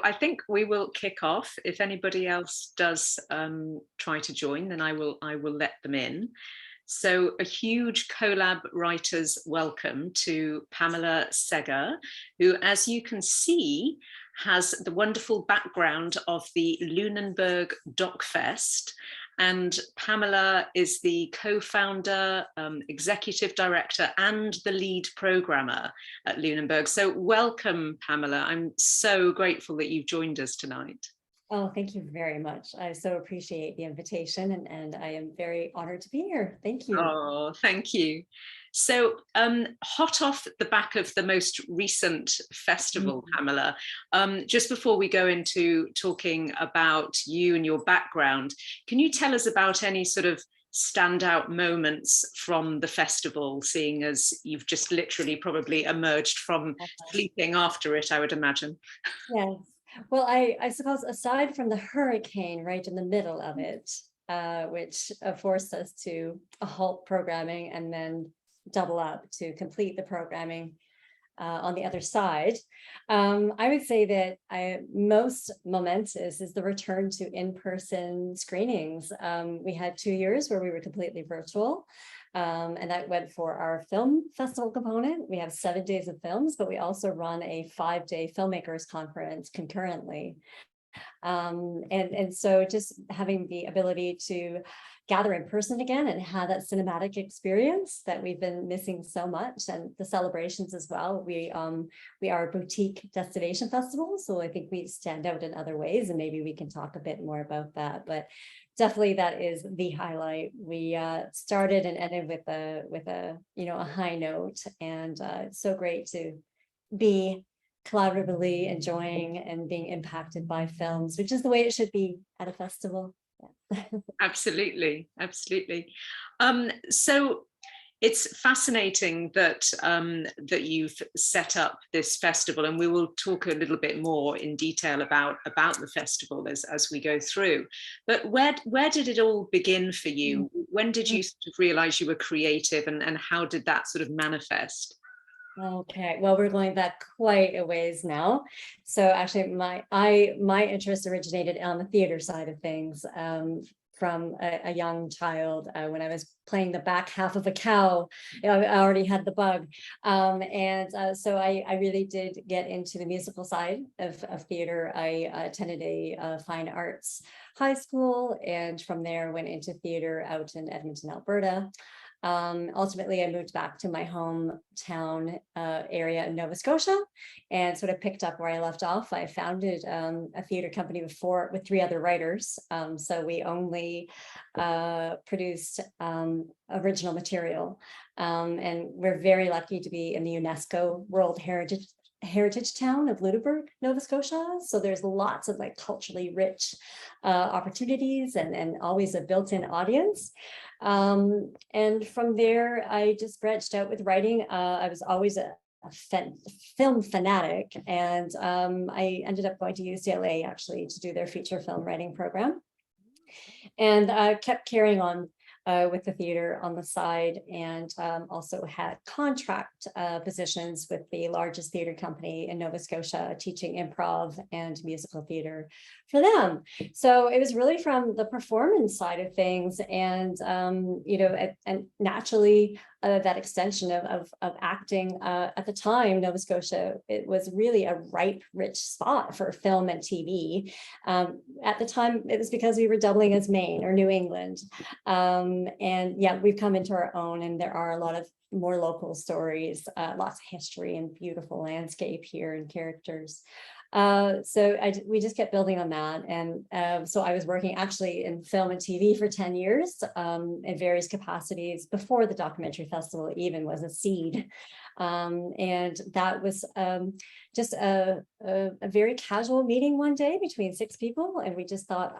I think we will kick off. If anybody else does try to join, then I will let them in. So a huge Collab Writers welcome to Pamela Segger, who, as you can see, has the wonderful background of the Lunenburg Doc Fest. And Pamela is the co-founder, executive director, and the lead programmer at Lunenburg. So welcome, Pamela. I'm so grateful that you've joined us tonight. Oh, thank you very much. I so appreciate the invitation, and I am very honored to be here. Thank you. Oh, thank you. So hot off the back of the most recent festival, Pamela, just before we go into talking about you and your background, can you tell us about any sort of standout moments from the festival, seeing as you've just literally probably emerged from sleeping after it, I would imagine? Yes. Well, I suppose aside from the hurricane right in the middle of it, which forced us to halt programming and then double up to complete the programming on the other side, I would say that most momentous is the return to in-person screenings. We had 2 years where we were completely virtual. And that went for our film festival component. We have 7 days of films, but we also run a 5-day filmmakers conference concurrently. And so just having the ability to gather in person again and have that cinematic experience that we've been missing so much, and the celebrations as well. We are a boutique destination festival, so I think we stand out in other ways, and maybe we can talk a bit more about that. But definitely that is the highlight. We started and ended with a high note, and it's so great to be collaboratively enjoying and being impacted by films, which is the way it should be at a festival. Yeah. Absolutely, absolutely. So it's fascinating that that you've set up this festival, and we will talk a little bit more in detail about the festival as we go through. But where did it all begin for you? When did you sort of realize you were creative, and how did that sort of manifest? Okay, well, we're going back quite a ways now. So actually, my interest originated on the theater side of things. From a young child, when I was playing the back half of a cow, I already had the bug. So I really did get into the musical side of theater. I attended a fine arts high school, and from there went into theater out in Edmonton, Alberta. Ultimately, I moved back to my hometown area in Nova Scotia, and sort of picked up where I left off. I founded a theater company with 3 other writers. So we only produced original material, and we're very lucky to be in the UNESCO World Heritage town of Lunenburg, Nova Scotia. So there's lots of like culturally rich opportunities, and always a built-in audience. And from there, I just branched out with writing. I was always a film fanatic, and I ended up going to UCLA actually to do their feature film writing program, and I kept carrying on with the theater on the side, and also had contract positions with the largest theater company in Nova Scotia, teaching improv and musical theater for them. So it was really from the performance side of things, and and naturally that extension of acting. At the time, Nova Scotia, it was really a ripe, rich spot for film and TV. At the time, it was because we were doubling as Maine or New England. And yeah, we've come into our own, and there are a lot of more local stories, lots of history and beautiful landscape here and characters. We just kept building on that. And so I was working actually in film and TV for 10 years in various capacities before the documentary festival even was a seed. And that was just a very casual meeting one day between 6 people. And we just thought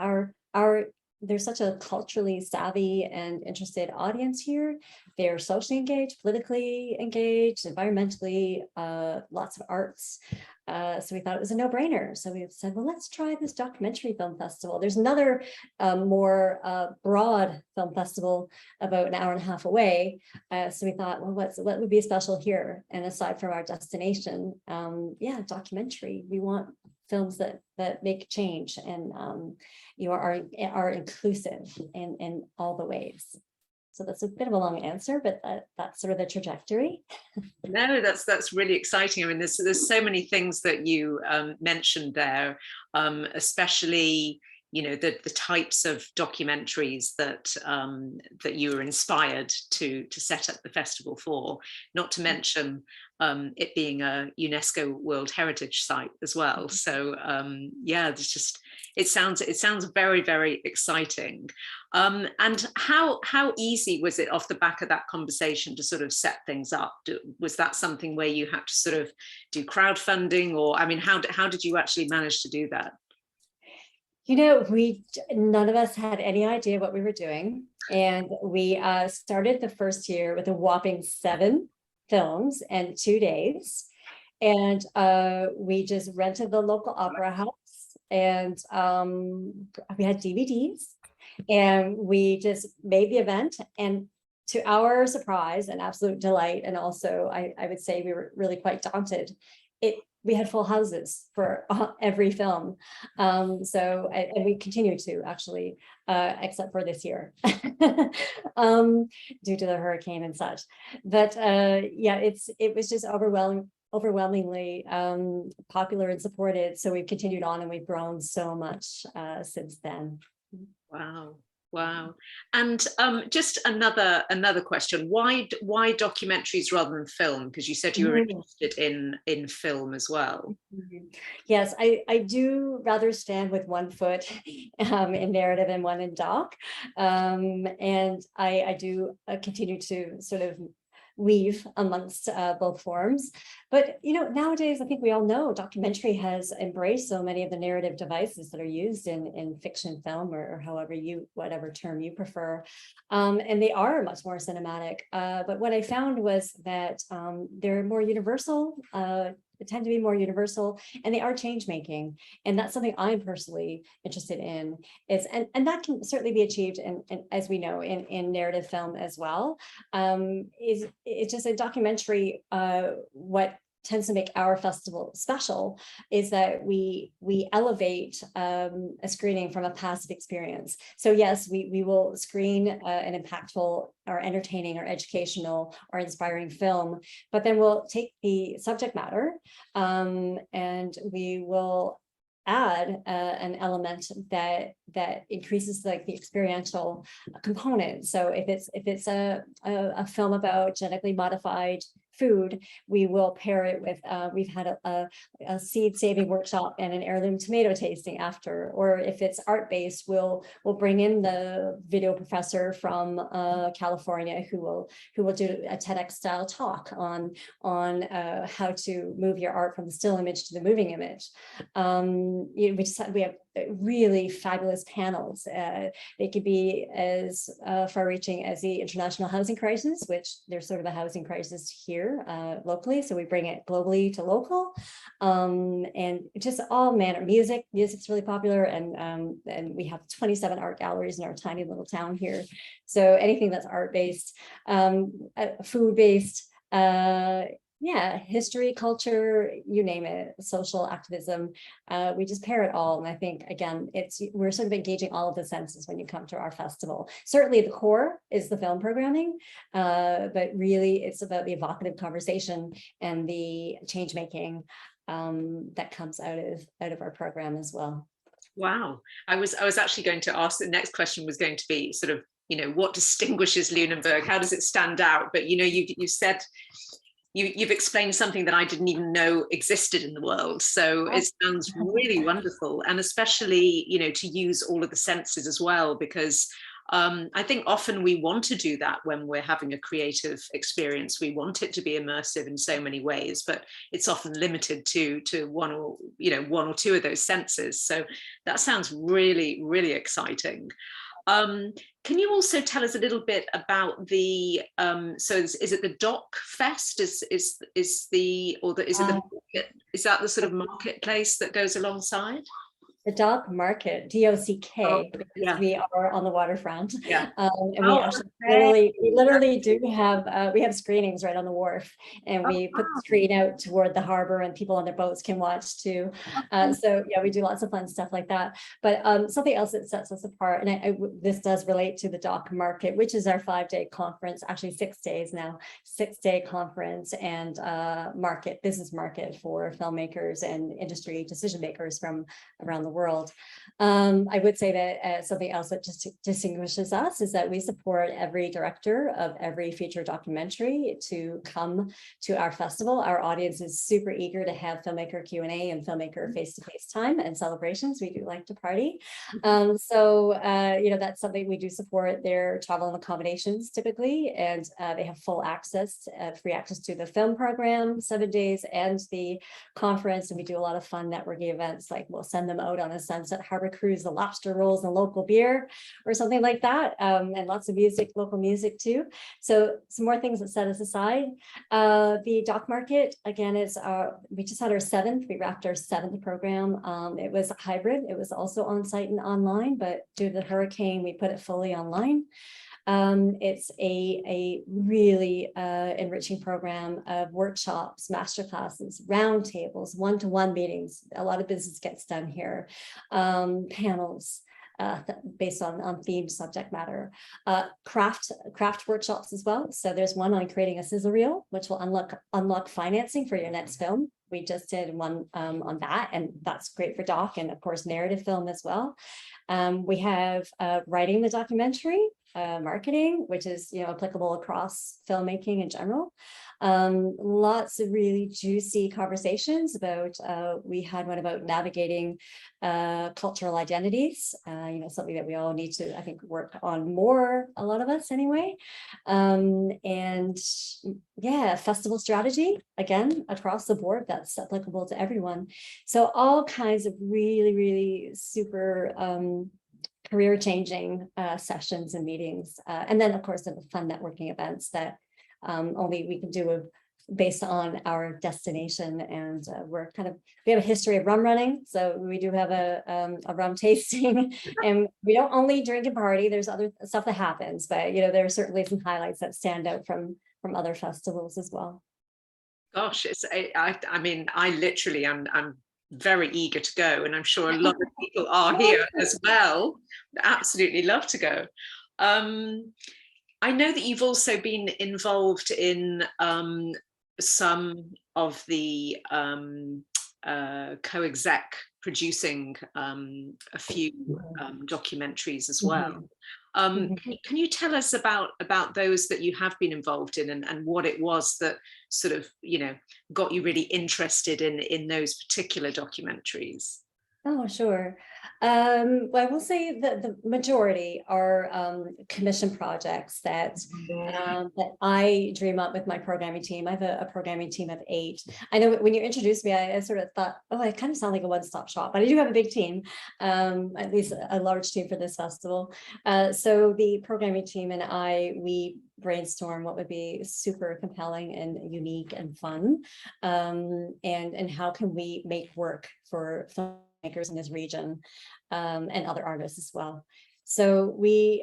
there's such a culturally savvy and interested audience here. They're socially engaged, politically engaged, environmentally, lots of arts. So we thought it was a no-brainer. So we said, well, let's try this documentary film festival. There's another more broad film festival about an hour and a half away. So we thought, well, what would be special here? And aside from our destination, documentary. We want films that make change and you are inclusive in all the ways. So that's a bit of a long answer, but that's sort of the trajectory. No, that's really exciting. I mean, there's so many things that you mentioned there, especially, you know, the types of documentaries that that you were inspired to set up the festival for, not to mention it being a UNESCO World Heritage Site as well. So yeah, it's just, it sounds very, very exciting. And how easy was it off the back of that conversation to sort of set things up? Was that something where you had to sort of do crowdfunding, or I mean, how did you actually manage to do that? You know, none of us had any idea what we were doing. And we started the first year with a whopping 7 films and 2 days. And we just rented the local opera house, and we had DVDs, and we just made the event. And to our surprise and absolute delight, and also I would say we were really quite daunted, we had full houses for every film. So, and we continue to actually, except for this year, due to the hurricane and such. But yeah, it was just overwhelmingly popular and supported. So we've continued on, and we've grown so much since then. Wow. Wow. And just another question, why documentaries rather than film? Because you said you were interested in film as well. Yes, I do rather stand with one foot in narrative and one in doc. And I do continue to sort of weave amongst both forms. But, you know, nowadays, I think we all know documentary has embraced so many of the narrative devices that are used in fiction film, or however whatever term you prefer. And they are much more cinematic. But what I found was that they're more universal, tend to be more universal, and they are change making. And that's something I'm personally interested in. And that can certainly be achieved, and as we know, in narrative film as well. It's just a documentary. What tends to make our festival special is that we elevate a screening from a passive experience. So yes, we will screen an impactful or entertaining or educational or inspiring film, but then we'll take the subject matter and we will add an element that increases like the experiential component. So if it's a film about genetically modified food, we will pair it with, we've had a seed saving workshop and an heirloom tomato tasting after. Or if it's art-based, we'll bring in the video professor from California who will do a TEDx style talk on how to move your art from the still image to the moving image. We have really fabulous panels. They could be as far-reaching as the international housing crisis, which there's sort of a housing crisis here locally, so we bring it globally to local, and just all manner. Music's really popular, and we have 27 art galleries in our tiny little town here. So anything that's art-based, food-based, yeah, history, culture, you name it, social activism, we just pair it all. And I think, again, we're sort of engaging all of the senses when you come to our festival. Certainly the core is the film programming, but really it's about the evocative conversation and the change making that comes out of our program as well. Wow. I was actually going to ask, the next question was going to be sort of, you know, what distinguishes Lunenburg? How does it stand out? But, you know, you said, you've explained something that I didn't even know existed in the world. So it sounds really wonderful. And especially, you know, to use all of the senses as well, because I think often we want to do that when we're having a creative experience. We want it to be immersive in so many ways, but it's often limited to one or two of those senses. So that sounds really, really exciting. Can you also tell us a little bit about the so is it the Doc Fest? Is that the sort of marketplace that goes alongside? The Dock Market, DOCK, Oh, because yeah. we are on the waterfront. Yeah. And we Oh, actually okay. we literally do have we have screenings right on the wharf, and Oh, we put the wow. screen out toward the harbor, and people on their boats can watch too. So yeah, we do lots of fun stuff like that. But something else that sets us apart, and this does relate to the Dock Market, which is our 5-day conference, actually 6 days now, 6-day conference and business market for filmmakers and industry decision makers from around the world. I would say that something else that just distinguishes us is that we support every director of every feature documentary to come to our festival. Our audience is super eager to have filmmaker Q&A and filmmaker face-to-face time and celebrations. We do like to party. That's something we do support their travel and accommodations typically, and they have full access, free access to the film program, 7 days, and the conference. And we do a lot of fun networking events, like we'll send them out on a Sunset Harbor cruise, the lobster rolls and local beer or something like that, and lots of music, local music too. So some more things that set us aside. The Dock Market, again, is we just had our 7th, we wrapped our 7th program. It was hybrid, it was also on site and online, but due to the hurricane, we put it fully online. It's a really enriching program of workshops, masterclasses, roundtables, one-to-one meetings. A lot of business gets done here. Panels based on themed subject matter. Craft workshops as well. So there's one on creating a sizzle reel, which will unlock financing for your next film. We just did one on that, and that's great for doc, and of course narrative film as well. We have writing the documentary, marketing, which is applicable across filmmaking in general. Lots of really juicy conversations about, we had one about navigating cultural identities, something that we all need to, I think, work on more, a lot of us anyway. And yeah, festival strategy, again, across the board, that's applicable to everyone. So all kinds of really, really super career-changing sessions and meetings. And then, of course, the fun networking events that only we can do based on our destination. And we have a history of rum running. So we do have a rum tasting, and we don't only drink and party, there's other stuff that happens, but there are certainly some highlights that stand out from other festivals as well. Gosh, I literally I'm very eager to go, and I'm sure a lot of people are here as well. Absolutely love to go. I know that you've also been involved in some of the co-exec producing a few documentaries as well. Can you tell us about those that you have been involved in, and what it was that sort of got you really interested in those particular documentaries? Oh, sure. Well, I will say that the majority are commission projects that I dream up with my programming team. I have a programming team of 8. I know when you introduced me, I sort of thought, oh, I kind of sound like a one-stop shop, but I do have a big team, at least a large team for this festival. So the programming team and we brainstorm what would be super compelling and unique and fun, and how can we make work for filmmakers in this region, and other artists as well. So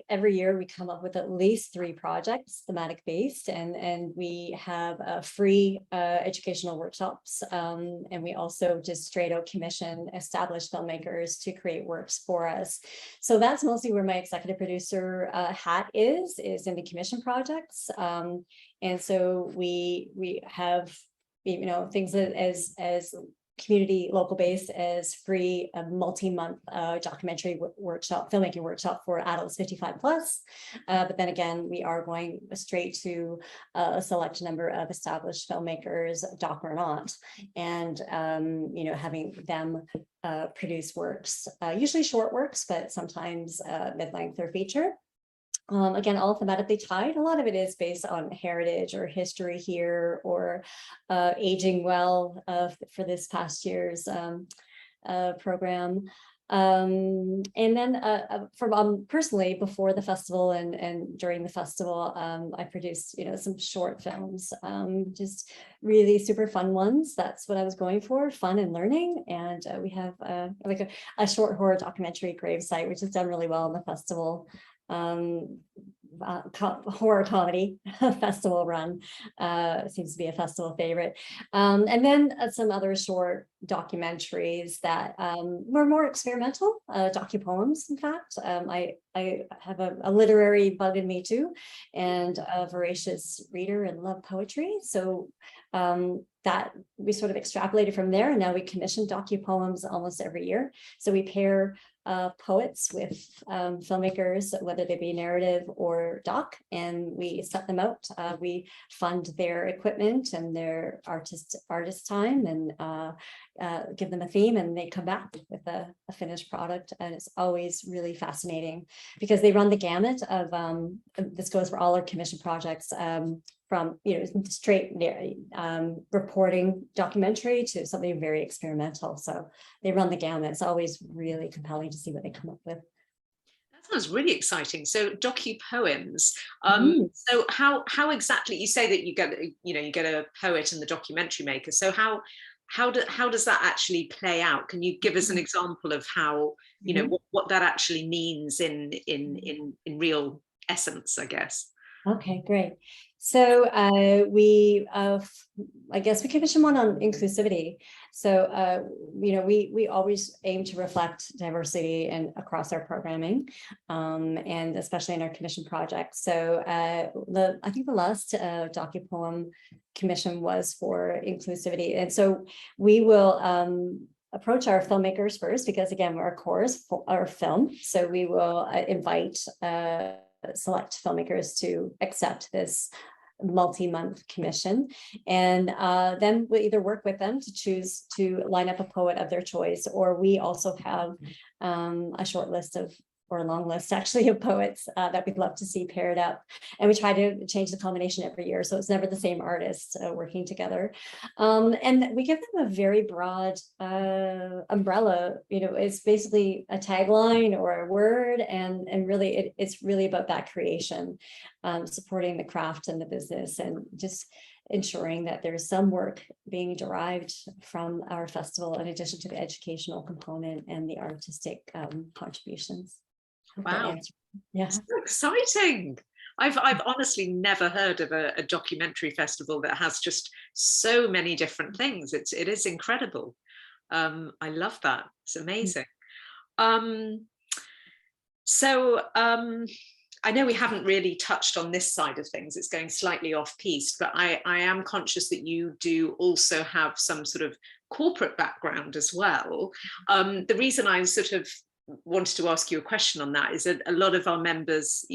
every year we come up with at least 3 projects, thematic based, and we have free educational workshops, and we also just straight out commission established filmmakers to create works for us. So that's mostly where my executive producer hat is in the commission projects, and so we have things as community local based as free multi-month documentary filmmaking workshop for adults 55 plus, but then again we are going straight to a select number of established filmmakers, doc or not, and having them produce works, usually short works, but sometimes mid-length or feature. Again, all thematically tied. A lot of it is based on heritage or history here, or aging well for this past year's program. And then from personally, before the festival and during the festival, I produced, some short films, just really super fun ones. That's what I was going for, fun and learning. And we have like a short horror documentary, Gravesite, which has done really well in the festival. Horror comedy festival run, seems to be a festival favorite, and then some other short documentaries that were more experimental, docu-poems. In fact, I have a literary bug in me too, and a voracious reader and love poetry, so that we sort of extrapolated from there, and now we commission docu-poems almost every year. So we pair poets with filmmakers, whether they be narrative or doc, and we set them out. We fund their equipment and their artist time, and give them a theme, and they come back with a finished product. And it's always really fascinating because they run the gamut of this goes for all our commission projects, from straight reporting documentary to something very experimental. So they run the gamut. It's always really compelling to see what they come up with. That sounds really exciting. So docu-poems. So how exactly, you say that you get a poet and the documentary maker. So how does that actually play out? Can you give us an example of how what that actually means in real essence, I guess? Okay, great. So I guess we commission one on inclusivity. So we always aim to reflect diversity and across our programming, and especially in our commission projects. So I think the last docu-poem commission was for inclusivity, and so we will approach our filmmakers first, because again, our core is our film. So we will invite select filmmakers to accept this multi-month commission, and then we'll either work with them to choose to line up a poet of their choice, or we also have a short list of, or a long list actually, of poets that we'd love to see paired up, and we try to change the combination every year, so it's never the same artists working together. And we give them a very broad umbrella. It's basically a tagline or a word, and really it's really about that creation, supporting the craft and the business, and just ensuring that there's some work being derived from our festival in addition to the educational component and the artistic contributions. Wow, yeah, so exciting. I've honestly never heard of a documentary festival that has just so many different things. It is incredible. I love that. It's amazing. So I know we haven't really touched on this side of things. It's going slightly off piste, but I am conscious that you do also have some sort of corporate background as well. The reason I sort of wanted to ask you a question on that is that a lot of our members,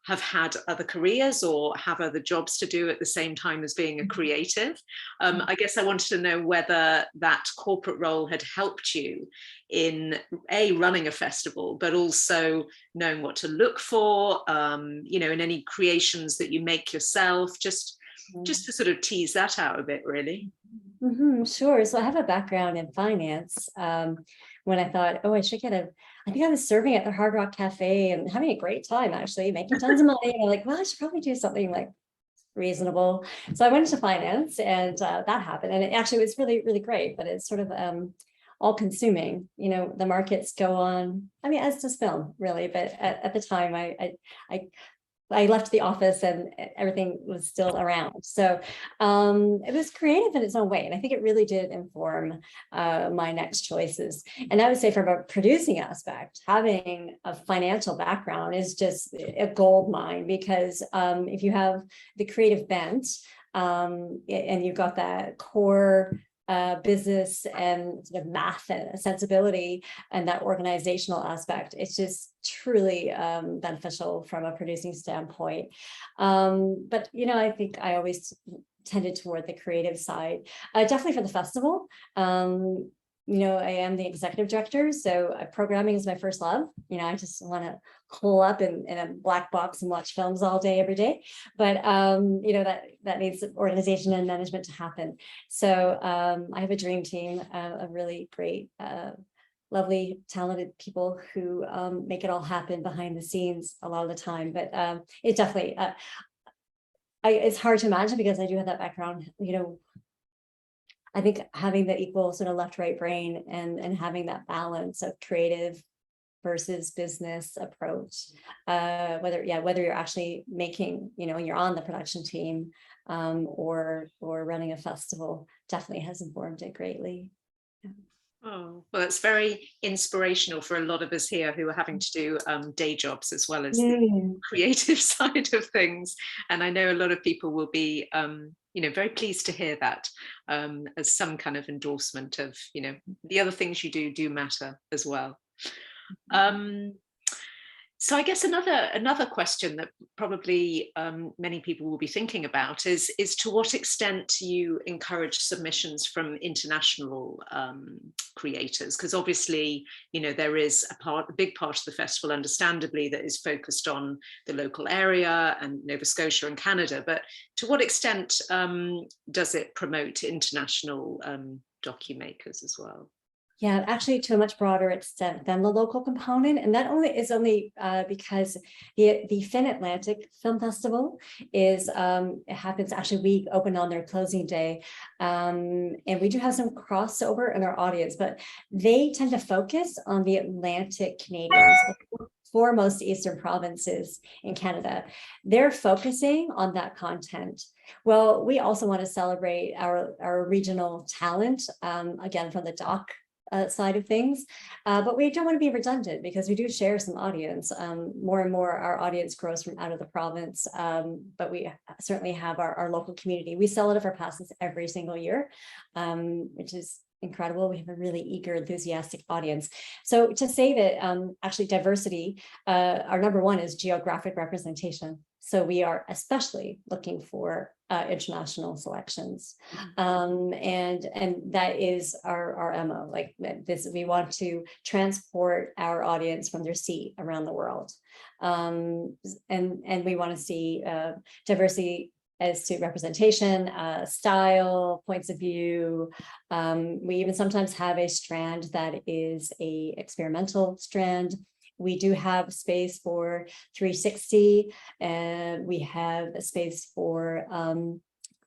have had other careers or have other jobs to do at the same time as being a creative. I guess I wanted to know whether that corporate role had helped you in running a festival, but also knowing what to look for, in any creations that you make yourself, just to sort of tease that out a bit, really. Sure. So I have a background in finance. When I thought, I think I was serving at the Hard Rock Cafe and having a great time, actually making tons of money. And I'm like, well, I should probably do something like reasonable. So I went into finance, and that happened. And it actually was really, really great, but it's sort of all consuming. The markets go on, as does film, really. But at the time, I left the office and everything was still around. So it was creative in its own way. And I think it really did inform my next choices. And I would say, from a producing aspect, having a financial background is just a gold mine, because if you have the creative bent, and you've got that core business and sort of math and sensibility and that organizational aspect, it's just truly beneficial from a producing standpoint. But I think I always tended toward the creative side, definitely for the festival. I am the executive director, so programming is my first love. I just want to hole up in a black box and watch films all day, every day. But that needs organization and management to happen. So I have a dream team of really great, lovely, talented people who make it all happen behind the scenes a lot of the time. But it definitely, it's hard to imagine because I do have that background. I think having the equal sort of left-right brain and having that balance of creative versus business approach, whether you're actually making, you're on the production team or running a festival, definitely has informed it greatly. Yeah. Oh, well, it's very inspirational for a lot of us here who are having to do day jobs as well as the creative side of things. And I know a lot of people will be, very pleased to hear that as some kind of endorsement of, the other things you do matter as well. So I guess another question that probably many people will be thinking about is to what extent you encourage submissions from international creators, because obviously there is a big part of the festival, understandably, that is focused on the local area and Nova Scotia and Canada, but to what extent does it promote international documakers as well? Yeah, actually to a much broader extent than the local component. And that is only because the Finn Atlantic Film Festival is, it happens, actually we open on their closing day. And we do have some crossover in our audience, but they tend to focus on the Atlantic Canadians, the foremost eastern provinces in Canada. They're focusing on that content. Well, we also want to celebrate our regional talent, again, from the doc side of things, but we don't want to be redundant because we do share some audience. More and more our audience grows from out of the province, but we certainly have our local community. We sell out of our passes every single year, which is incredible. We have a really eager, enthusiastic audience. So to say that actually diversity, our number one is geographic representation. So we are especially looking for international selections. And that is our MO. Like this, we want to transport our audience from their seat around the world. And we want to see diversity as to representation, style, points of view. We even sometimes have a strand that is a experimental strand. We do have space for 360, and we have a space for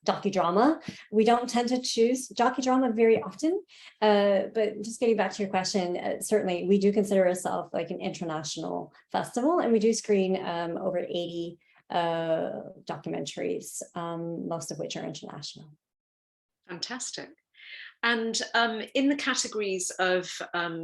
docudrama. We don't tend to choose docudrama very often, but just getting back to your question, certainly we do consider ourselves like an international festival, and we do screen over 80 documentaries, most of which are international. Fantastic. And in the categories of,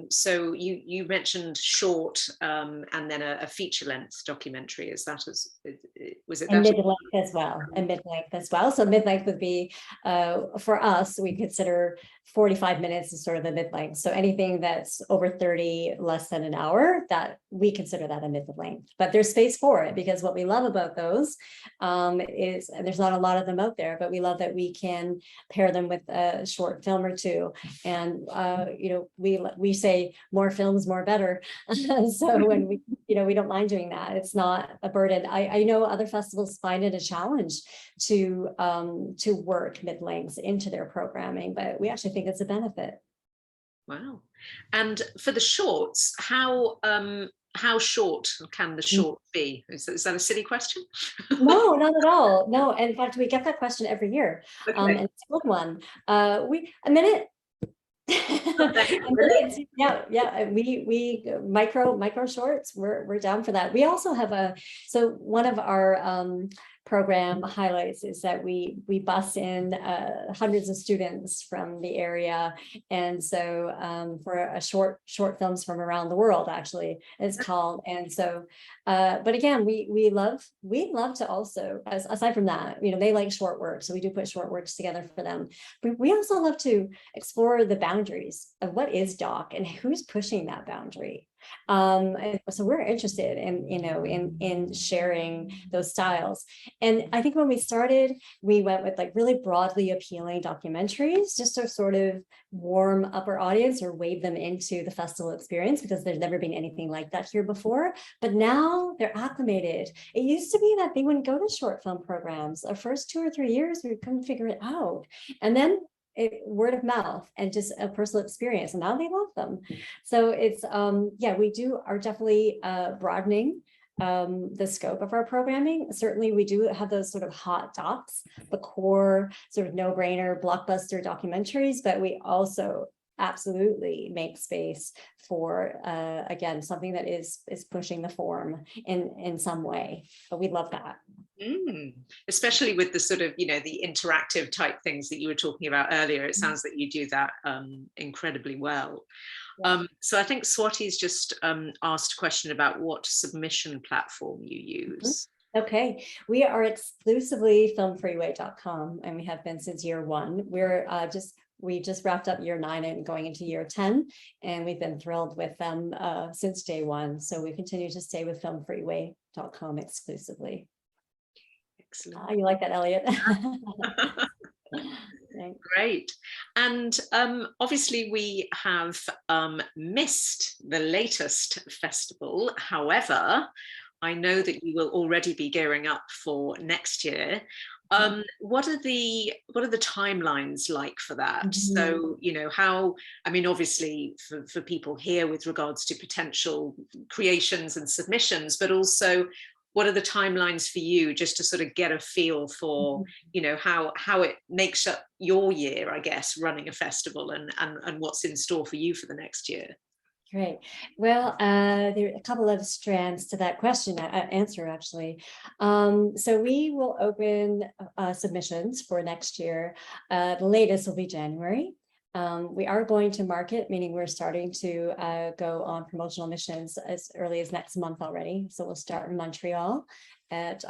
so you mentioned short and then a feature-length documentary. Is that was it? And mid-length as well. And mid-length as well. So mid-length would be, for us, we consider 45 minutes is sort of the mid-length. So anything that's over 30, less than an hour, that we consider that a mid-length. But there's space for it, because what we love about those is, and there's not a lot of them out there, but we love that we can pair them with a short film or two. And we say more films, more better. So when we don't mind doing that, it's not a burden. I know other festivals find it a challenge to work mid-lengths into their programming, but we actually think it's a benefit. Wow. And for the shorts, how short can the short be? Is that a silly question? No, not at all. No, in fact, we get that question every year. Okay. And it's a good one. A minute. Yeah. We micro shorts. We're down for that. We also have one of our program highlights is that we bus in hundreds of students from the area, and so for a short films from around the world, actually it's called. And so but again, we love to also, aside from that, they like short work, so we do put short works together for them. But we also love to explore the boundaries of what is doc and who's pushing that boundary. And so we're interested in, in sharing those styles. And I think when we started, we went with like really broadly appealing documentaries, just to sort of warm up our audience or wave them into the festival experience, because there's never been anything like that here before. But now they're acclimated. It used to be that they wouldn't go to short film programs. Our first 2 or 3 years, we couldn't figure it out. And then word of mouth and just a personal experience, and now they love them. So it's yeah, we are definitely broadening the scope of our programming. Certainly we do have those sort of hot docs, the core sort of no-brainer blockbuster documentaries, but we also absolutely make space for again, something that is pushing the form in some way. But we love that. Especially with the sort of, the interactive type things that you were talking about earlier. It sounds that you do that incredibly well. Yeah. So I think Swati's just asked a question about what submission platform you use. Okay, we are exclusively filmfreeway.com, and we have been since year 1. We just wrapped up year 9 and going into year 10, and we've been thrilled with them since day 1. So we continue to stay with filmfreeway.com exclusively. Excellent. You like that, Elliot? Great. And obviously we have missed the latest festival. However, I know that you will already be gearing up for next year. What are the timelines like for that? So, how, I mean, obviously for people here with regards to potential creations and submissions, but also what are the timelines for you, just to sort of get a feel for, how it makes up your year, I guess, running a festival, and what's in store for you for the next year? Great. Well, there are a couple of strands to that question, answer actually. So we will open submissions for next year. The latest will be January. We are going to market, meaning we're starting to go on promotional missions as early as next month already. So we'll start in Montreal at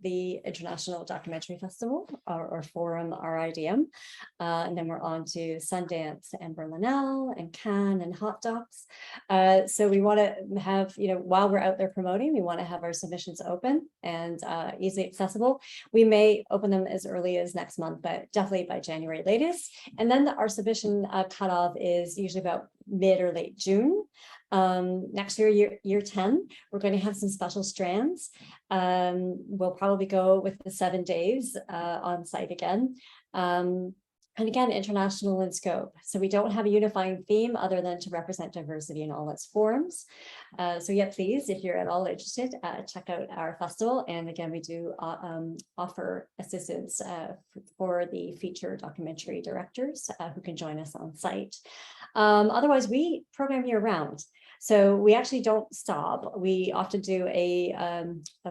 the International Documentary Festival or Forum RIDM. And then we're on to Sundance and Berlinale and Cannes and Hot Docs. So we want to have, while we're out there promoting, we want to have our submissions open and easily accessible. We may open them as early as next month, but definitely by January latest. And then our submission cutoff is usually about mid or late June. Next year 10, we're going to have some special strands. We'll probably go with the 7 days on site again. And again, international in scope. So we don't have a unifying theme other than to represent diversity in all its forms. So yeah, please, if you're at all interested, check out our festival. And again, we do offer assistance for the feature documentary directors who can join us on site. Otherwise, we program year round. So we actually don't stop. We often do a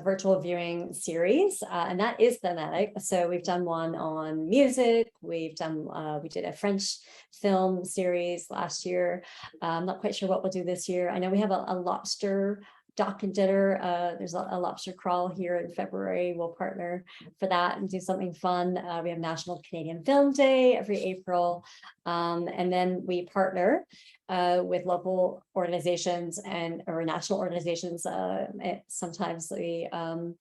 virtual viewing series, and that is thematic. So we've done one on music. We did a French film series last year. I'm not quite sure what we'll do this year. I know we have a lobster dock and dinner. There's a lobster crawl here in February. We'll partner for that and do something fun. We have National Canadian Film Day every April. And then we partner with local organizations or national organizations. Sometimes the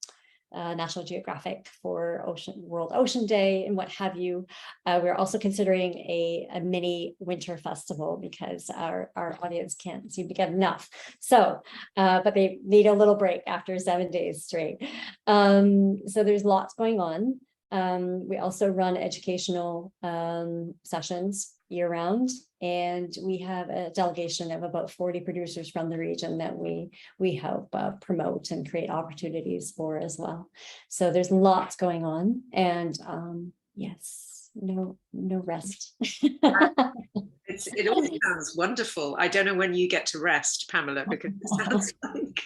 National Geographic for World Ocean Day and what have you. We're also considering a mini winter festival because our audience can't seem to get enough. So, but they need a little break after 7 days straight. So there's lots going on. We also run educational sessions year-round, and we have a delegation of about 40 producers from the region that we help promote and create opportunities for as well. So there's lots going on, and yes, no rest. It all sounds wonderful. I don't know when you get to rest, Pamela, because it sounds like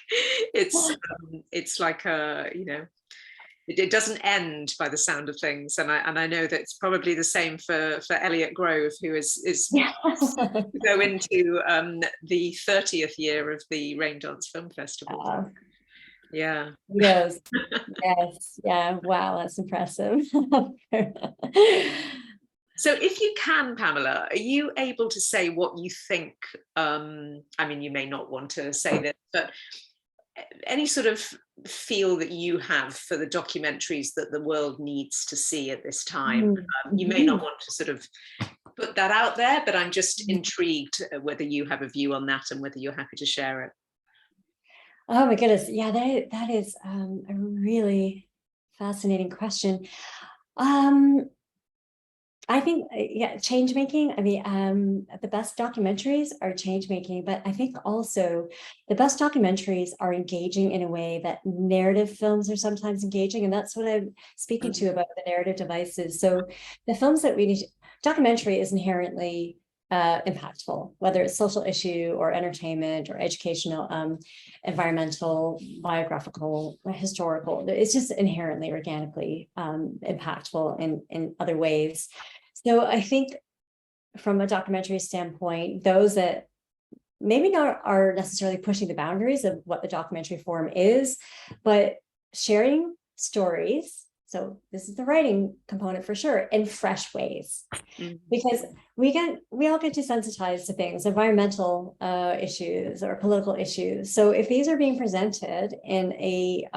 it's like a, it doesn't end by the sound of things, and I know that it's probably the same for Elliot Grove, who is go into the 30th year of the Rain Dance Film Festival. Yeah. Yes. Yes. Yeah. Wow, that's impressive. So if you can, Pamela, are you able to say what you think? I mean, you may not want to say this, but any sort of feel that you have for the documentaries that the world needs to see at this time? You may not want to sort of put that out there, but I'm just intrigued whether you have a view on that and whether you're happy to share it. Oh my goodness. Yeah, that is a really fascinating question. I think, yeah, change making. I mean, the best documentaries are change making, but I think also the best documentaries are engaging in a way that narrative films are sometimes engaging. And that's what I'm speaking to about the narrative devices. So the films that we need, documentary is inherently impactful, whether it's social issue or entertainment or educational, environmental, biographical, historical. It's just inherently, organically impactful in other ways. So I think from a documentary standpoint, those that maybe not are necessarily pushing the boundaries of what the documentary form is, but sharing stories. So this is the writing component for sure, in fresh ways, because we all get desensitized to things, environmental issues or political issues. So if these are being presented in a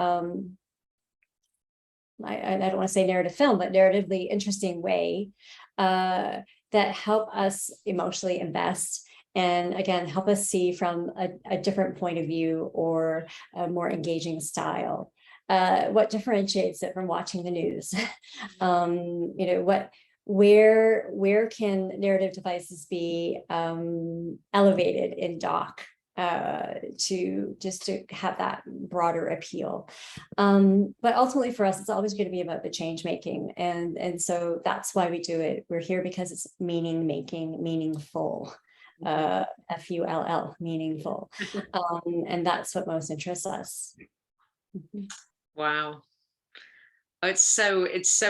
I don't want to say narrative film, but narratively interesting way that help us emotionally invest, and again, help us see from a different point of view or a more engaging style. What differentiates it from watching the news? You know, where can narrative devices be elevated in doc to have that broader appeal? But ultimately for us, it's always going to be about the change making, and so that's why we do it. We're here because it's meaningful. FULL, meaningful, and that's what most interests us. Wow. It's so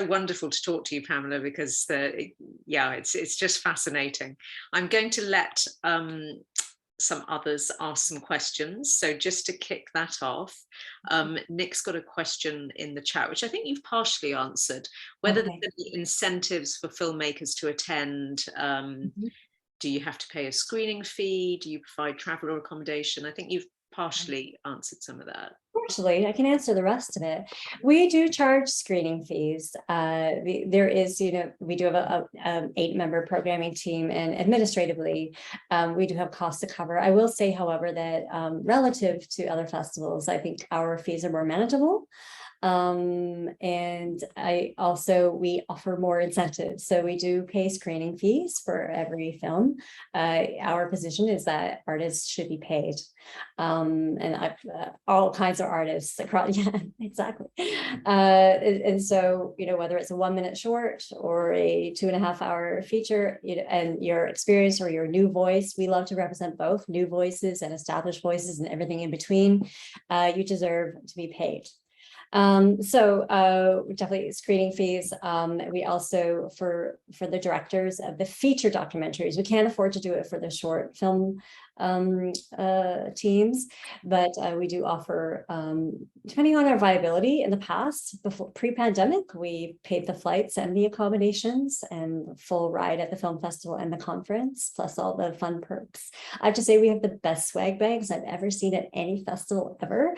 wonderful to talk to you, Pamela, because it's just fascinating. I'm going to let some others ask some questions. So just to kick that off, Nick's got a question in the chat, which I think you've partially answered, whether there's any incentives for filmmakers to attend. Do you have to pay a screening fee? Do you provide travel or accommodation? I think you've partially answered some of that. Actually, I can answer the rest of it. We do charge screening fees. There is, we do have a 8-member programming team, and administratively, we do have costs to cover. I will say, however, that relative to other festivals, I think our fees are more manageable. And we offer more incentives. So we do pay screening fees for every film. Our position is that artists should be paid. And all kinds of artists across, yeah, exactly. And so, whether it's a 1-minute short or a 2.5-hour feature, and your experience or your new voice, we love to represent both new voices and established voices and everything in between. You deserve to be paid. Definitely screening fees. We also, for the directors of the feature documentaries, we can't afford to do it for the short film teams, but we do offer, depending on our viability. In the past, before pre-pandemic, we paid the flights and the accommodations and full ride at the film festival and the conference, plus all the fun perks. I have to say we have the best swag bags I've ever seen at any festival ever.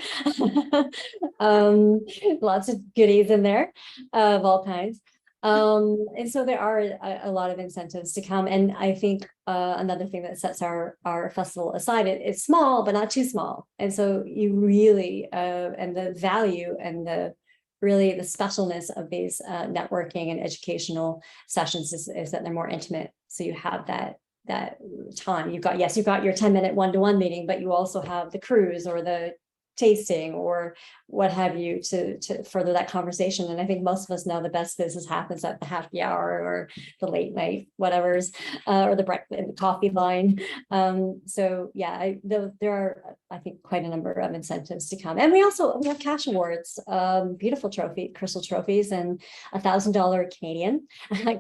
Lots of goodies in there of all kinds. And so there are a lot of incentives to come. And I think another thing that sets our festival aside, it's small, but not too small. And so you really, and the value and the specialness of these networking and educational sessions is that they're more intimate. So you have that time. You've got your 10-minute one-to-one meeting, but you also have the cruise or the tasting or what have you to further that conversation. And I think most of us know the best business happens at the happy hour or the late night whatever's or the breakfast, the coffee line. So yeah, there are, I think, quite a number of incentives to come. And we have cash awards, beautiful crystal trophies, and $1,000 Canadian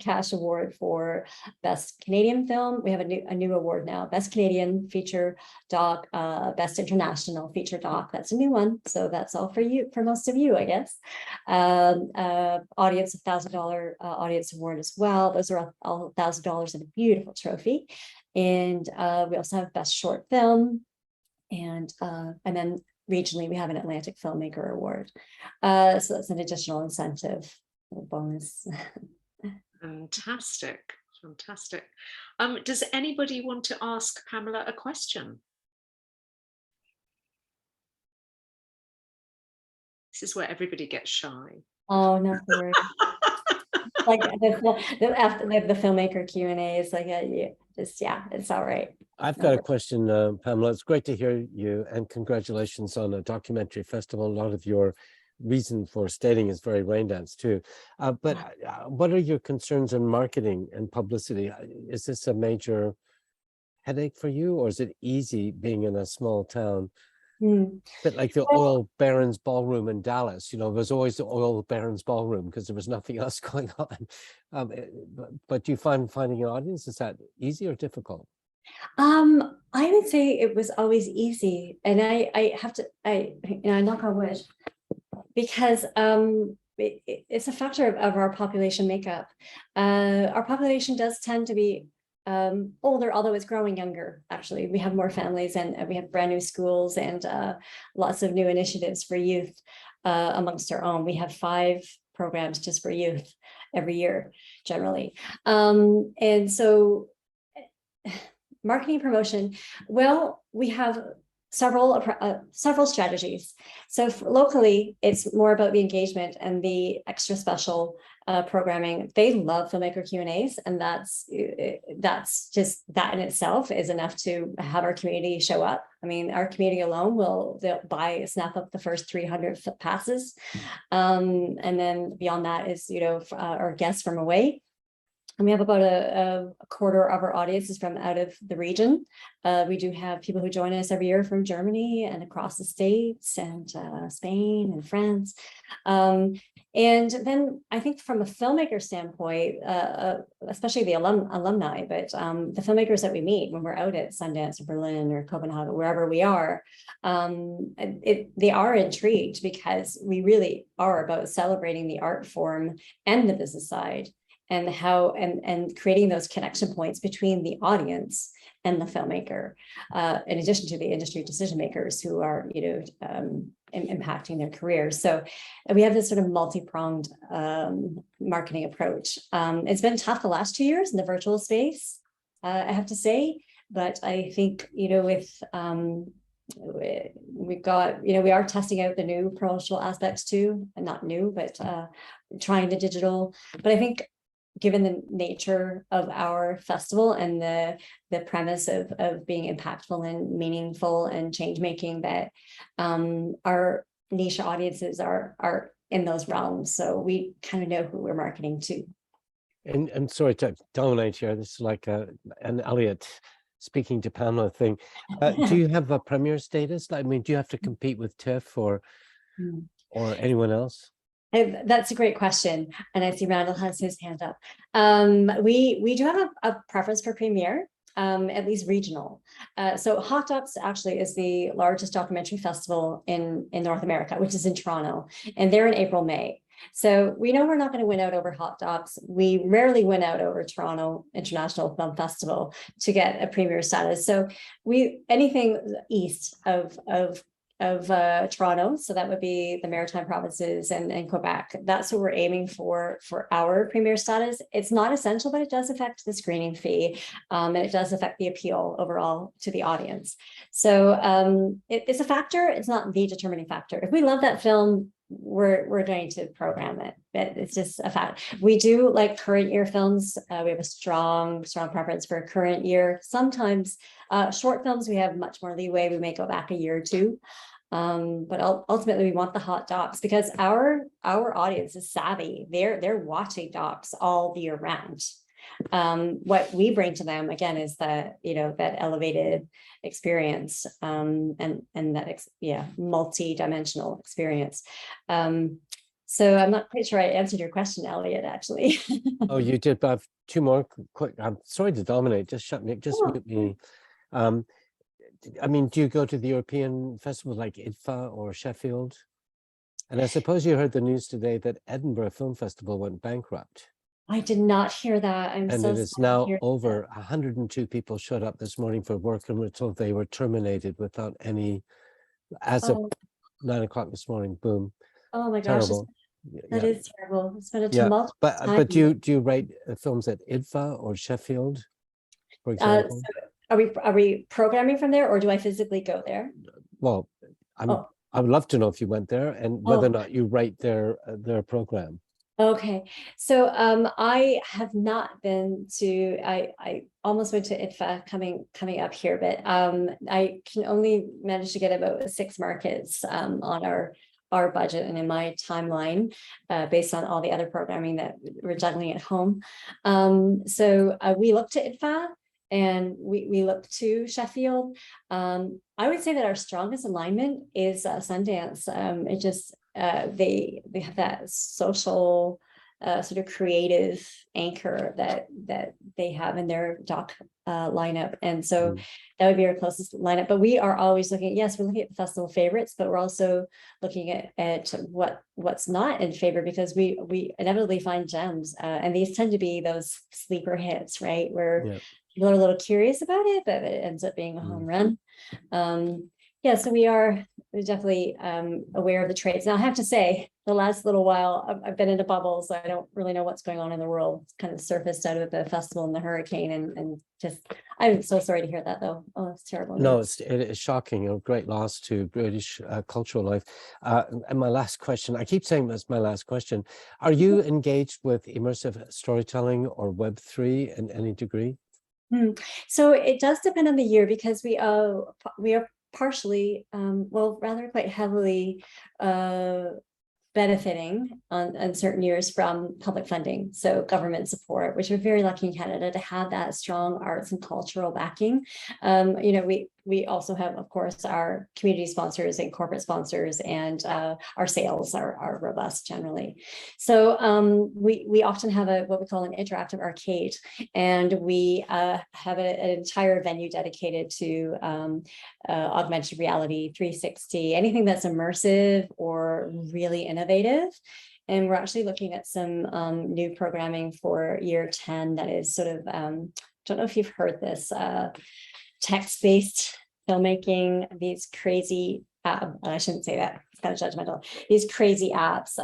cash award for best Canadian film. We have a new award now, best Canadian feature doc, best international feature doc. That's That's a new one. So that's all for you, for most of you, I guess. Audience $1,000 audience award as well. Those are all $1,000 in a beautiful trophy. And we also have best short film. And then regionally, we have an Atlantic Filmmaker Award. So that's an additional incentive, bonus. Fantastic, fantastic. Does anybody want to ask Pamela a question? This is where everybody gets shy. Oh, not to worry. Like the filmmaker Q&A is like, it's all right. I've got a question, Pamela. It's great to hear you, and congratulations on a documentary festival. A lot of your reason for stating is very Raindance too. But what are your concerns in marketing and publicity? Is this a major headache for you, or is it easy being in a small town? A bit like the Oil Barons Ballroom in Dallas. You know, there's always the Oil Barons Ballroom because there was nothing else going on. But do you find finding an audience, is that easy or difficult? I would say it was always easy, and I have to, knock on wood, because it's a factor of our population makeup. Our population does tend to be older, although it's growing younger. Actually, we have more families, and we have brand new schools and lots of new initiatives for youth amongst our own. We have 5 programs just for youth every year, generally. And so marketing promotion, well, we have several strategies. So locally, it's more about the engagement and the extra special programming. They love filmmaker Q&As, and that's just, that in itself is enough to have our community show up. I mean, our community alone they'll snap up the first 300 passes, and then beyond that is our guests from away. And we have about a quarter of our audience is from out of the region. We do have people who join us every year from Germany and across the States and Spain and France. And then I think from a filmmaker standpoint, especially the alumni, but the filmmakers that we meet when we're out at Sundance or Berlin or Copenhagen, wherever we are, they are intrigued because we really are about celebrating the art form and the business side, and how and creating those connection points between the audience and the filmmaker, in addition to the industry decision makers who are impacting their careers. So we have this sort of multi-pronged marketing approach. It's been tough the last 2 years in the virtual space, I have to say, but I think with we've got we are testing out the new promotional aspects too, and not new, but trying the digital. But I think, given the nature of our festival and the premise of being impactful and meaningful and change making, that our niche audiences are in those realms. So we kind of know who we're marketing to. And sorry to dominate here. This is like an Elliot speaking to Pamela thing. Do you have a premier status? I mean, do you have to compete with TIFF or anyone else? That's a great question, and I see Randall has his hand up. We do have a preference for premiere, at least regional. So Hot Docs actually is the largest documentary festival in North America, which is in Toronto, and they're in April, May. So we know we're not going to win out over Hot Docs. We rarely win out over Toronto International Film Festival to get a premiere status. So anything east of Toronto, so that would be the Maritime provinces and Quebec. That's what we're aiming for our premier status. It's not essential, but it does affect the screening fee, and it does affect the appeal overall to the audience. So it's a factor. It's not the determining factor. If we love that film, we're going to program it, but it's just a fact. We do like current year films. We have a strong preference for current year. Sometimes short films, we have much more leeway. We may go back a year or two. But ultimately we want the hot docs because our audience is savvy. They're watching docs all the year round. What we bring to them again is that that elevated experience, and that multi-dimensional experience. So I'm not quite sure I answered your question, Elliot, actually. Oh, you did, but I have 2 more quick. I'm sorry to dominate. Just mute me. I mean, do you go to the European festivals like IDFA or Sheffield? And I suppose you heard the news today that Edinburgh Film Festival went bankrupt. I did not hear that. I'm And so it is sorry to now hear over. 102 people showed up this morning for work and were told they were terminated without any, as of Oh, 9 o'clock this morning, boom, oh my gosh, terrible. that Yeah, is terrible. It's been a yeah. tumultuous time. But do you write films at IDFA or Sheffield, for example? So are we programming from there, or do I physically go there? Well, Oh, I would love to know if you went there and whether or oh, not you write their program. okay. So I have not been to, I almost went to IDFA coming up here, but I can only manage to get about 6 markets on our budget and in my timeline based on all the other programming that we're juggling at home. So we look to IDFA and we look to Sheffield. I would say that our strongest alignment is Sundance. It just they have that social sort of creative anchor that they have in their doc lineup, and so that would be our closest lineup. But we are always looking. Yes, we're looking at festival favorites, but we're also looking at what's not in favor, because we inevitably find gems, and these tend to be those sleeper hits, right? Where people are a little curious about it, but it ends up being a home run. Yeah, so we're definitely aware of the trades. Now, I have to say, the last little while, I've been in a bubble, so I don't really know what's going on in the world. It's kind of surfaced out of the festival and the hurricane, and just, I'm so sorry to hear that, though. Oh, it's terrible. No, it is shocking. A great loss to British cultural life. And my last question, I keep saying that's my last question. Are you engaged with immersive storytelling or Web3 in any degree? So it does depend on the year, because we are partially, well, rather quite heavily benefiting on certain years from public funding, so government support, which we're very lucky in Canada to have that strong arts and cultural backing. You know, we also have, of course, our community sponsors and corporate sponsors, and our sales are robust generally. So we often have what we call an interactive arcade, and we have an entire venue dedicated to augmented reality, 360, anything that's immersive or really innovative. And we're actually looking at some new programming for year 10 that is sort of, don't know if you've heard this, text-based filmmaking, these crazy, I shouldn't say that, it's kind of judgmental, these crazy apps.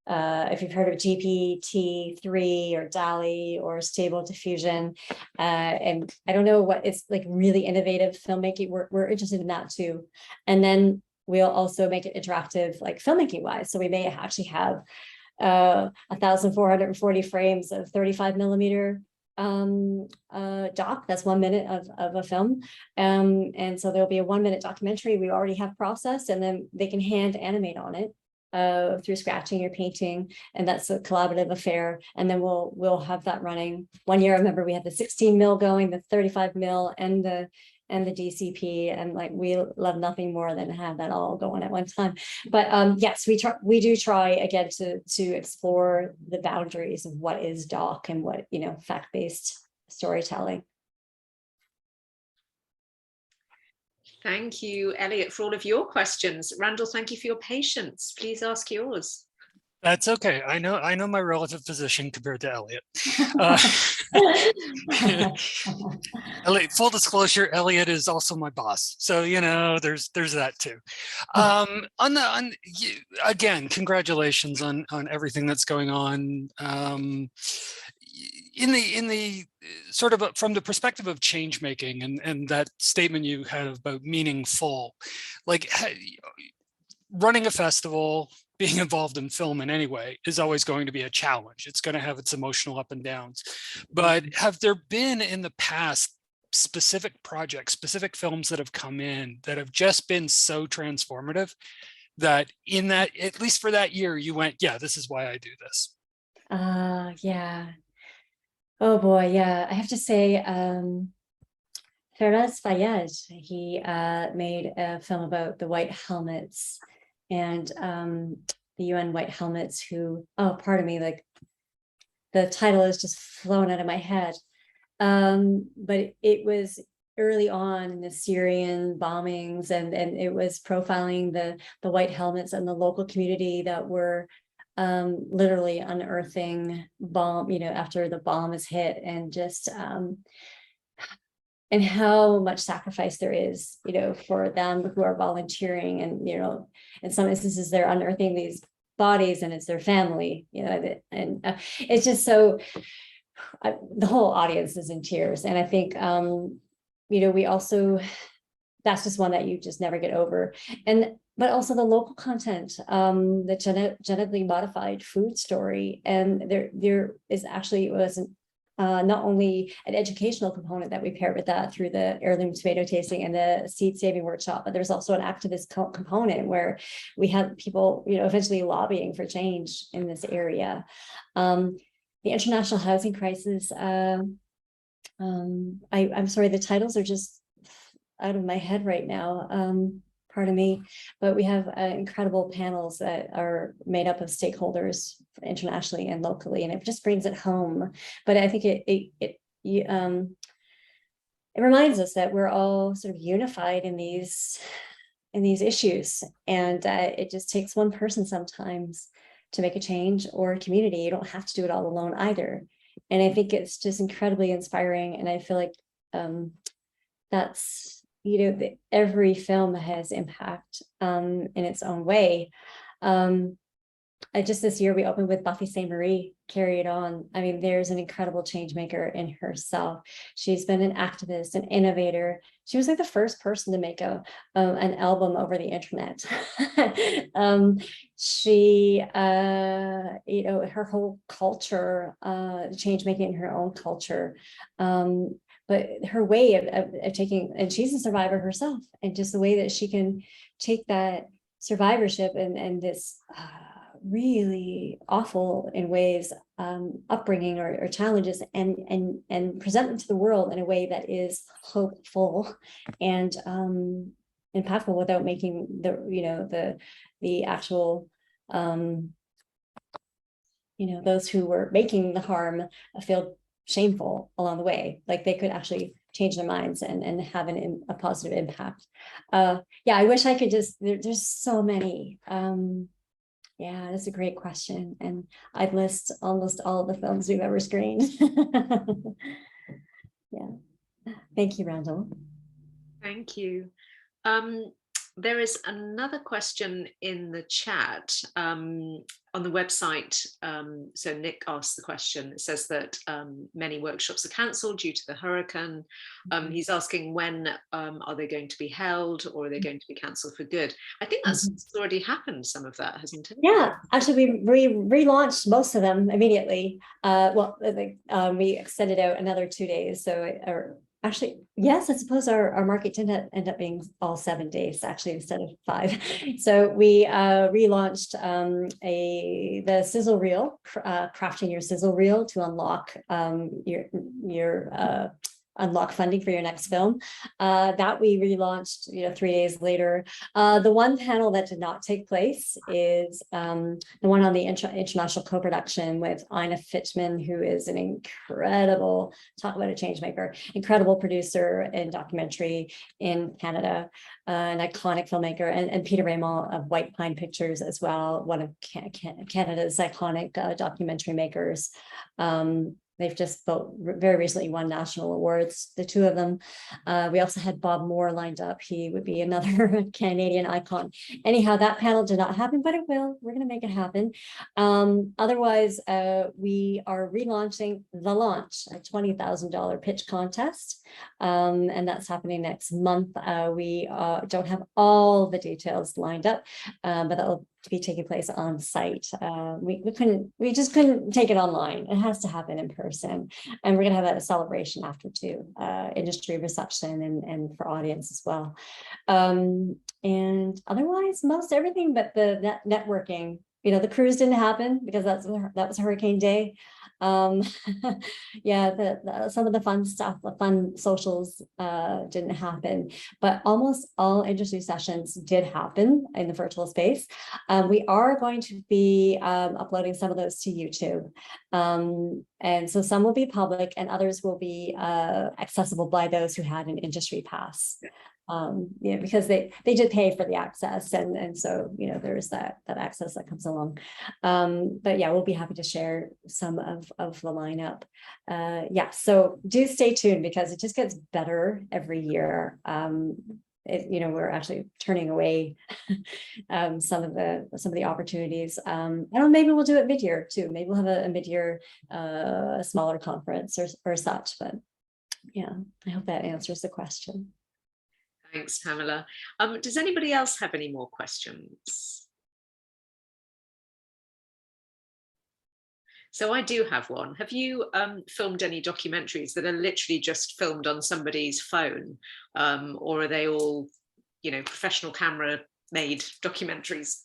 If you've heard of GPT-3 or DALL-E or Stable Diffusion, and I don't know what, it's like really innovative filmmaking, we're interested in that too. And then we'll also make it interactive, like filmmaking wise. So we may actually have 1,440 frames of 35 millimeter doc, that's 1 minute of a film, and so there'll be a 1 minute documentary we already have processed, and then they can hand animate on it through scratching or painting, and that's a collaborative affair. And then we'll have that running. One year I remember we had the 16 mil going, the 35 mil, and the DCP, and like we love nothing more than have that all going at one time. But yes, we do try again to explore the boundaries of what is doc and what, you know, fact-based storytelling. Thank you, Elliot, for all of your questions. Randall, thank you for your patience. Please ask yours. That's okay. I know my relative position compared to Elliot. Elliot, full disclosure, Elliot is also my boss, so you know there's that too. Again, congratulations on everything that's going on. In the sort of from the perspective of change making, and that statement you had about meaningful, like running a festival, being involved in film in any way is always going to be a challenge. It's going to have its emotional up and downs. But have there been in the past specific projects, specific films that have come in that have just been so transformative that in that, at least for that year, you went, yeah, this is why I do this? Yeah. Oh boy, yeah. I have to say, Feraz Fayed, he made a film about the white helmets, and the UN white helmets who, oh, pardon me, like the title is just flown out of my head. But it was early on in the Syrian bombings, and it was profiling the white helmets and the local community that were literally unearthing bomb, after the bomb is hit, and just and how much sacrifice there is, for them who are volunteering, and in some instances they're unearthing these bodies and it's their family, and it's just so the whole audience is in tears. And I think we also, that's just one that you just never get over. But also the local content, the genetically modified food story. And there is actually, wasn't not only an educational component that we paired with that through the heirloom tomato tasting and the seed saving workshop, but there's also an activist component where we have people, eventually lobbying for change in this area. The international housing crisis, I'm sorry, the titles are just out of my head right now. Pardon me, but we have incredible panels that are made up of stakeholders internationally and locally, and it just brings it home. But I think it reminds us that we're all sort of unified in these issues, and it just takes one person sometimes to make a change, or a community. You don't have to do it all alone either. And I think it's just incredibly inspiring, and I feel like that's, every film has impact in its own way. Just this year we opened with Buffy St. Marie, Carry It On. I mean, there's an incredible change maker in herself. She's been an activist, an innovator. She was like the first person to make an album over the internet. She, her whole culture, change making her own culture. But her way of taking, and she's a survivor herself, and just the way that she can take that survivorship and this really awful in ways upbringing or challenges, and present them to the world in a way that is hopeful and impactful, without making the actual those who were making the harm feel shameful along the way. Like they could actually change their minds and have a positive impact. Yeah, I wish I could just, there's so many. Yeah, that's a great question. And I'd list almost all of the films we've ever screened. Yeah. Thank you, Randall. Thank you. There is another question in the chat on the website. So Nick asked the question. It says that many workshops are cancelled due to the hurricane. He's asking when are they going to be held, or are they going to be cancelled for good? I think that's already happened, some of that, hasn't it? Yeah, actually we relaunched most of them immediately. We extended out another 2 days. So actually, yes, I suppose our market didn't end up being all 7 days, actually, instead of 5. So we relaunched the sizzle reel, crafting your sizzle reel to unlock your unlock funding for your next film. That we relaunched 3 days later. The one panel that did not take place is the one on the international co-production with Ina Fitchman, who is an incredible, talk about a change maker, incredible producer in documentary in Canada, an iconic filmmaker, and Peter Raymond of White Pine Pictures as well, one of Canada's iconic documentary makers. They've just both very recently won national awards, the two of them. We also had Bob Moore lined up. He would be another Canadian icon. Anyhow, that panel did not happen, but it will. We're going to make it happen. Otherwise, we are relaunching The Launch, a $20,000 pitch contest. And that's happening next month. We don't have all the details lined up, but that will be taking place on site. We just couldn't take it online. It has to happen in person, and we're gonna have a celebration after too, industry reception and for audience as well. And otherwise, most everything but the networking. The cruise didn't happen because that was Hurricane Day. Yeah, some of the fun stuff, the fun socials didn't happen, but almost all industry sessions did happen in the virtual space. We are going to be uploading some of those to YouTube. And so some will be public and others will be accessible by those who had an industry pass. Because they did pay for the access, and so there's that access that comes along. But yeah, we'll be happy to share some of the lineup. Yeah, so do stay tuned because it just gets better every year. We're actually turning away some of the opportunities. I don't know, maybe we'll do it mid-year too. Maybe we'll have a mid-year smaller conference or such. But yeah, I hope that answers the question. Thanks, Pamela. Does anybody else have any more questions? So I do have one. Have you filmed any documentaries that are literally just filmed on somebody's phone, or are they all, professional camera made documentaries?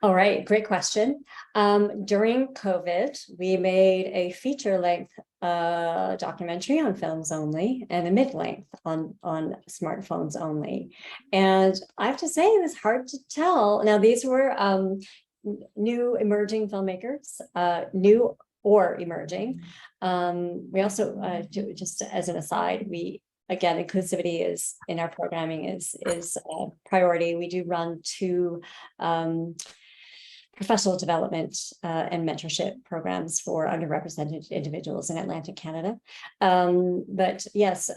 All right, great question. During COVID, we made a feature-length documentary on films only and a mid-length on smartphones only. And I have to say, it was hard to tell. Now, these were new emerging filmmakers, new or emerging. We also, just as an aside, again, inclusivity is in our programming is a priority. We do run 2 professional development and mentorship programs for underrepresented individuals in Atlantic Canada. But yes,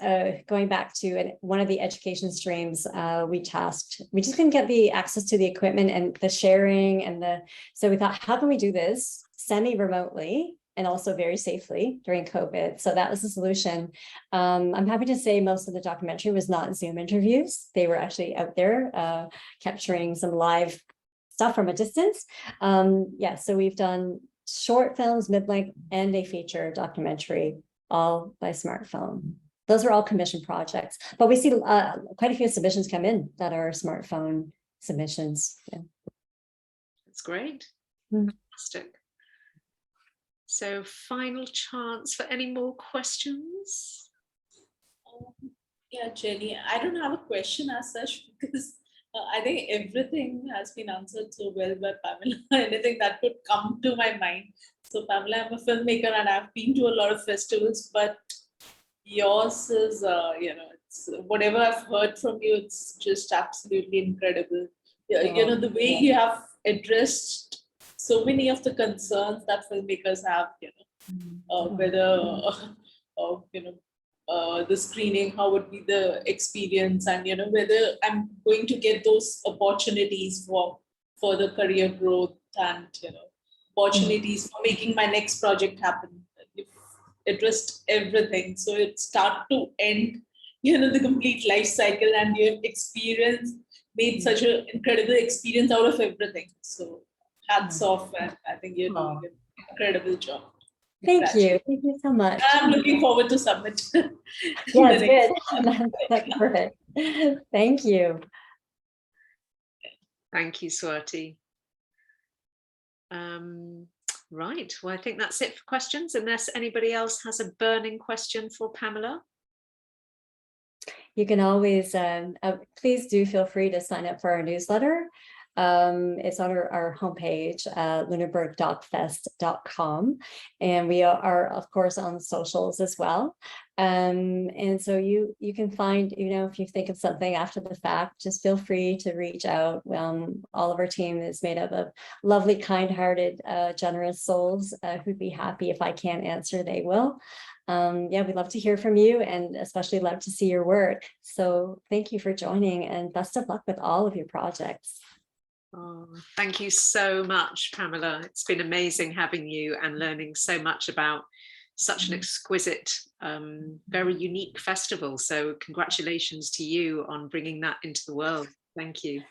going back to one of the education streams, we just couldn't get the access to the equipment and the sharing so we thought, how can we do this semi-remotely and also very safely during COVID? So that was the solution. I'm happy to say most of the documentary was not Zoom interviews. They were actually out there capturing some live stuff from a distance. Yeah, so we've done short films, mid-length, and a feature documentary, all by smartphone. Those are all commission projects, but we see quite a few submissions come in that are smartphone submissions. Yeah. That's great. Fantastic. So final chance for any more questions? Yeah, Jenny, I don't have a question as such because I think everything has been answered so well by Pamela, anything that could come to my mind. So Pamela, I'm a filmmaker and I've been to a lot of festivals, but yours is, it's whatever I've heard from you, it's just absolutely incredible. The way you have addressed so many of the concerns that filmmakers have, whether, the screening, how would be the experience, and whether I'm going to get those opportunities for further career growth and opportunities for making my next project happen. You've addressed everything, so it's start to end, the complete life cycle, and your experience made such an incredible experience out of everything. So hats off, and I think you're doing an incredible job. Thank you so much. I'm looking forward to submit. Yes, good. That's perfect. Thank you. Thank you, Swati. Right, well, I think that's it for questions, unless anybody else has a burning question for Pamela. You can always, please do feel free to sign up for our newsletter. It's on our homepage, lunenburgdocfest.com, and we are of course on socials as well. And so you can find, if you think of something after the fact, just feel free to reach out. All of our team is made up of lovely, kind-hearted, generous souls who'd be happy. If I can't answer, they will. Yeah, we'd love to hear from you, and especially love to see your work. So thank you for joining, and best of luck with all of your projects. Oh, thank you so much, Pamela. It's been amazing having you and learning so much about such an exquisite, very unique festival. So congratulations to you on bringing that into the world. Thank you.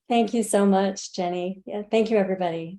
Thank you so much, Jenny. Yeah, thank you, everybody.